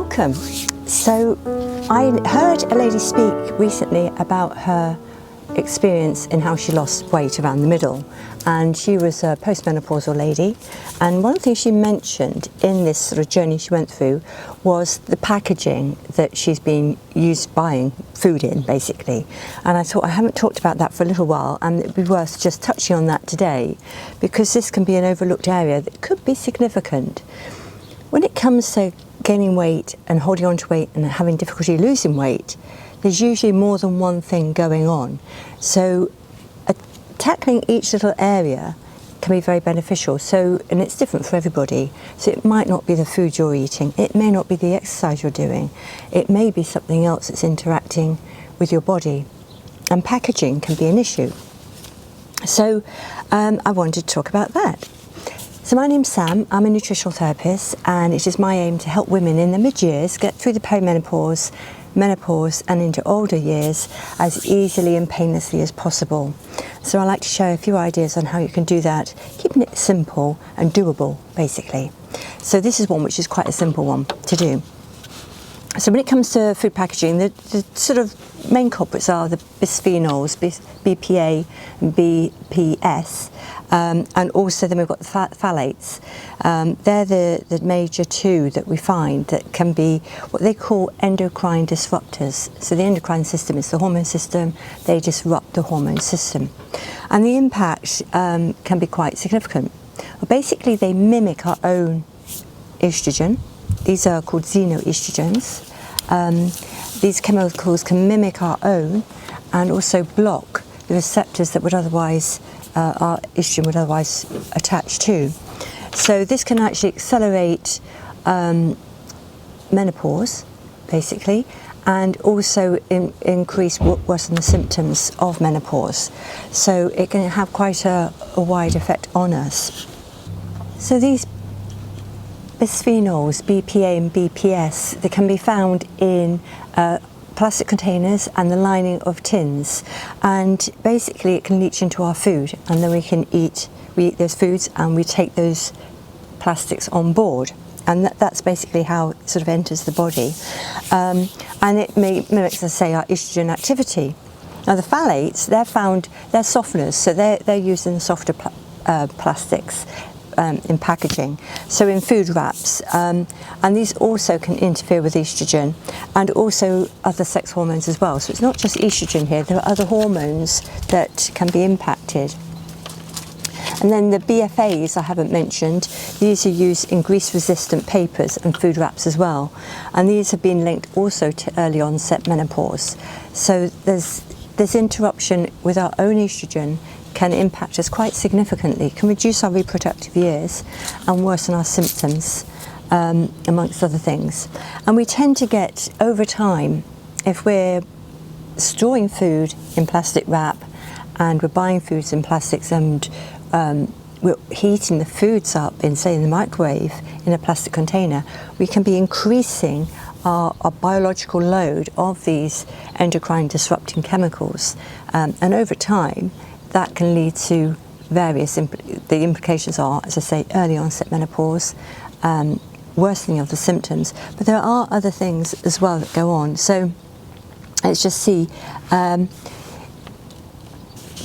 Welcome. So I heard a lady speak recently about her experience in how she lost weight around the middle, and she was a postmenopausal lady, and one of the things she mentioned in this sort of journey she went through was the packaging that she's been used buying food in, basically. And I thought I haven't talked about that for a little while, and it'd be worth just touching on that today, because this can be an overlooked area that could be significant. When it comes to gaining weight and holding on to weight and having difficulty losing weight, there's usually more than one thing going on. So tackling each little area can be very beneficial. And it's different for everybody. So it might not be the food you're eating, it may not be the exercise you're doing, it may be something else that's interacting with your body. And packaging can be an issue. So I wanted to talk about that. So my name's Sam, I'm a nutritional therapist, and it is my aim to help women in the mid-years get through the perimenopause, menopause and into older years as easily and painlessly as possible. So I like to share a few ideas on how you can do that, keeping it simple and doable, basically. So this is one which is quite a simple one to do. So when it comes to food packaging, the sort of main culprits are the bisphenols, BPA and BPS, and also then we've got the phthalates. They're the major two that we find that can be what they call endocrine disruptors. So the endocrine system is the hormone system, they disrupt the hormone system. And the impact can be quite significant. Well, basically they mimic our own estrogen. These are called xenoestrogens. These chemicals can mimic our own and also block the receptors that would otherwise, our estrogen would otherwise attach to. So this can actually accelerate menopause, basically, and also worsen the symptoms of menopause. So it can have quite a wide effect on us. So these bisphenols, BPA and BPS, they can be found in plastic containers and the lining of tins, and basically it can leach into our food, and then we eat those foods and we take those plastics on board, and that's basically how it sort of enters the body, and it mimics, as I say, our estrogen activity. Now the phthalates, they're softeners, so they're used in the softer plastics in packaging, so in food wraps, and these also can interfere with estrogen and also other sex hormones as well. So it's not just estrogen here, there are other hormones that can be impacted. And then the BFAs I haven't mentioned, these are used in grease-resistant papers and food wraps as well, and these have been linked also to early onset menopause. So there's interruption with our own estrogen can impact us quite significantly, can reduce our reproductive years and worsen our symptoms, amongst other things. And we tend to get, over time, if we're storing food in plastic wrap and we're buying foods in plastics and we're heating the foods up in, say, in the microwave in a plastic container, we can be increasing our biological load of these endocrine disrupting chemicals, and over time that can lead to various, the implications are, as I say, early onset menopause, worsening of the symptoms, but there are other things as well that go on. So let's just see,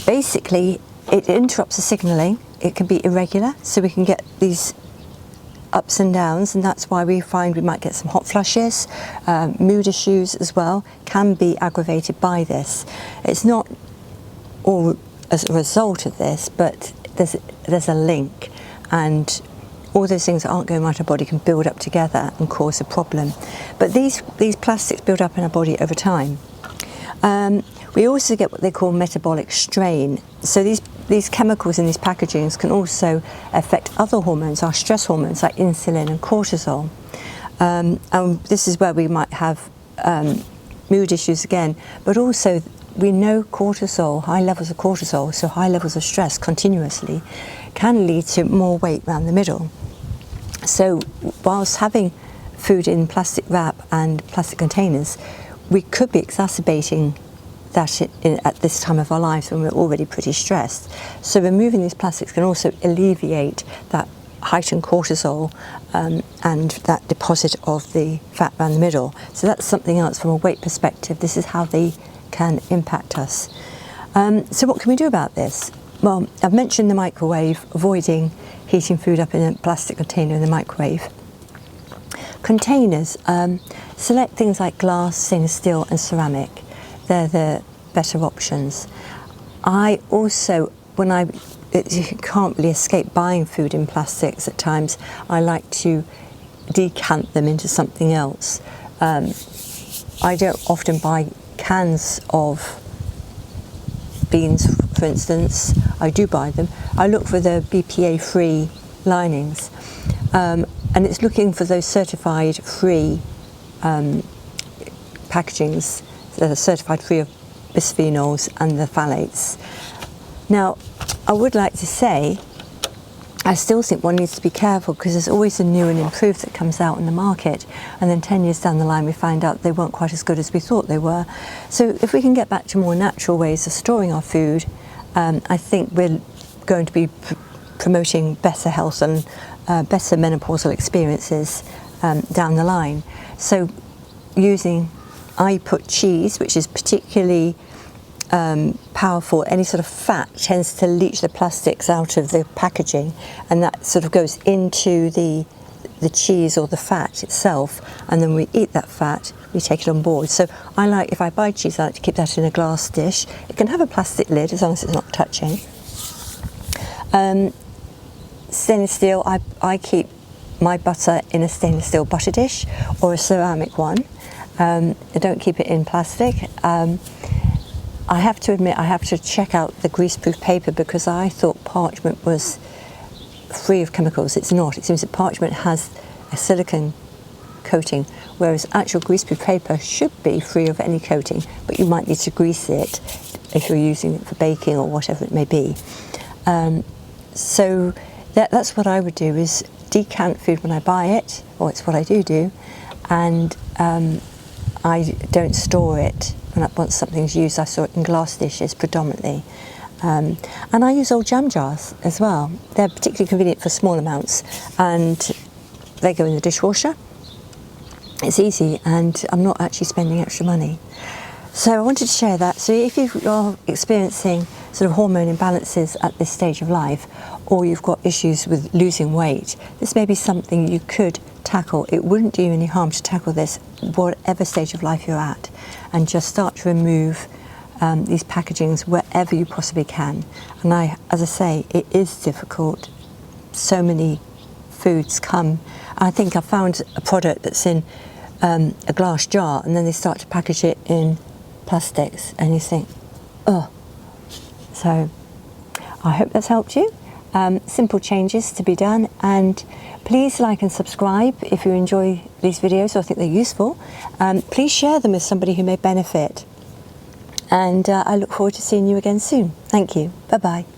basically it interrupts the signalling, it can be irregular, so we can get these ups and downs, and that's why we find we might get some hot flushes, mood issues as well, can be aggravated by this. It's not all as a result of this, but there's a link, and all those things that aren't going right in our body can build up together and cause a problem. But these plastics build up in our body over time. We also get what they call metabolic strain. So these chemicals in these packagings can also affect other hormones, our stress hormones like insulin and cortisol. And this is where we might have mood issues again, but also we know cortisol, high levels of cortisol, so high levels of stress continuously, can lead to more weight around the middle. So whilst having food in plastic wrap and plastic containers, we could be exacerbating that at this time of our lives when we're already pretty stressed. So removing these plastics can also alleviate that heightened cortisol and that deposit of the fat around the middle. So that's something else from a weight perspective. This is how they can impact us. So what can we do about this? Well, I've mentioned the microwave, avoiding heating food up in a plastic container in the microwave. Containers, select things like glass, stainless steel and ceramic. They're the better options. I also, you can't really escape buying food in plastics at times, I like to decant them into something else. I don't often buy cans of beans, for instance. I do buy them. I look for the BPA-free linings, and it's looking for those certified free packagings that are certified free of bisphenols and the phthalates. Now, I would like to say, I still think one needs to be careful because there's always a new and improved that comes out in the market, and then 10 years down the line we find out they weren't quite as good as we thought they were. So if we can get back to more natural ways of storing our food, I think we're going to be promoting better health and better menopausal experiences down the line. So I put cheese, which is particularly powerful. Any sort of fat tends to leach the plastics out of the packaging, and that sort of goes into the cheese or the fat itself, and then we eat that fat, we take it on board. So if I buy cheese, I like to keep that in a glass dish. It can have a plastic lid as long as it's not touching. Stainless steel, I keep my butter in a stainless steel butter dish or a ceramic one. I don't keep it in plastic. I have to admit, I have to check out the greaseproof paper because I thought parchment was free of chemicals. It's not. It seems that parchment has a silicone coating, whereas actual greaseproof paper should be free of any coating, but you might need to grease it if you're using it for baking or whatever it may be. So that's what I would do, is decant food when I buy it, or it's what I do, and I don't store it. Once something's used, I store it in glass dishes predominantly. And I use old jam jars as well. They're particularly convenient for small amounts, and they go in the dishwasher. It's easy, and I'm not actually spending extra money. So I wanted to share that. So if you are experiencing sort of hormone imbalances at this stage of life, or you've got issues with losing weight, this may be something you could tackle. It wouldn't do you any harm to tackle this whatever stage of life you're at, and just start to remove these packagings wherever you possibly can. And as I say, it is difficult. So many foods come. I think I found a product that's in a glass jar, and then they start to package it in plastics, and you think, oh. So I hope that's helped you. Simple changes to be done, and please like and subscribe if you enjoy these videos or think they're useful. Please share them with somebody who may benefit, and I look forward to seeing you again soon. Thank you. Bye bye.